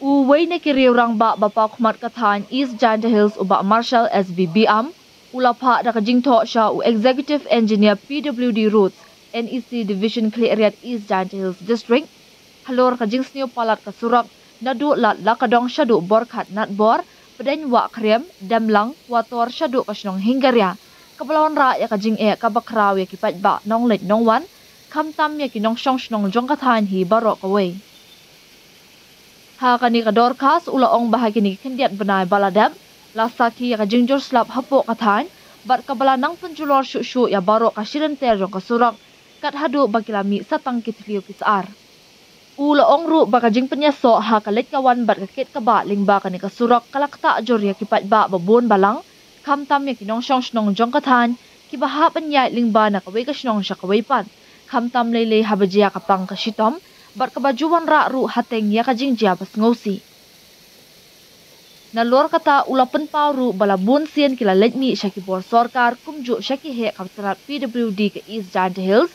Uway na kiriurang ba bapa kumat katan East Janda Hills uba Marshall SBBM, ulapa na kajingto siya u Executive Engineer PWD Routes, NEC Division Cleariat East Janda Hills District, halor kajing snyo palat kasurak, nadu lat lakadong syadu borkat natbor, pedain wak krem, damlang, wator syadu kasyong hinggarya, kabalawan ra ya kajing kabakraw ya kipat ba nong let nong wan, kamtam ya kinong syong jong katan hi barok away. Hakani kadorkas ulaong bahagi ni kendiat benai baladab, lasaki ya kajingjur slap hapok katan, bat kabala nang penjulor syuk ya barok kasiran terjong kasurak, kat hadu bakilami satang kitliu pisar. Ulaong ru bakajing penyaso hakalit kawan bat kakit kaba lingba kani kasurak kalakta jor ya kipat ba babun balang, kamtam ya kinong syong jong katan, kibaha penyait lingba na kaway kasyong sya kawaypan, kamtam lele habajia kapang kasitom, bat kebajuan ra ru hateng ya kajing jabas ngosi. Nalor kata ulapan pauru balabun sian kila letmi syaki bor sorkar kumjuk syaki he kapterat PWD ke East Janda Hills,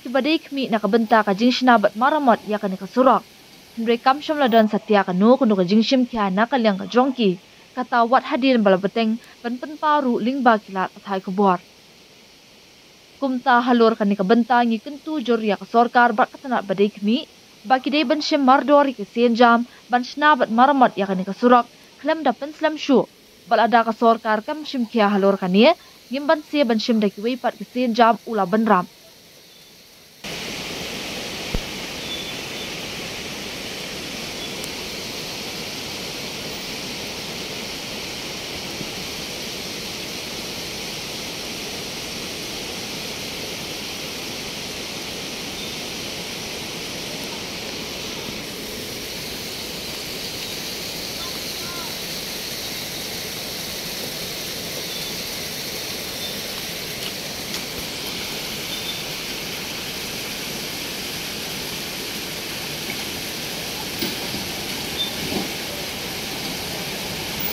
kibadai kemi nakabenta kajing sinabat maramot ya kani kasurak. Hendrek kamsyam ladan satya kanu kuno kajing syim kia nakaliang kajongki, kata wat hadin balabeteng penpen pauru lingba kila katai kubor. Kumta halor kani kabenta ngi kentu jor ya kasorkar bat katanat badai kemi, baki day ban syim mardori ke sian jam, ban sinabat maramot ya kani kasurak, klem dapen slam syu, bal ada kasorkar kam syim kia halor kani, ngimban siya ban syim daki weipat ke sian jam ula ban ram.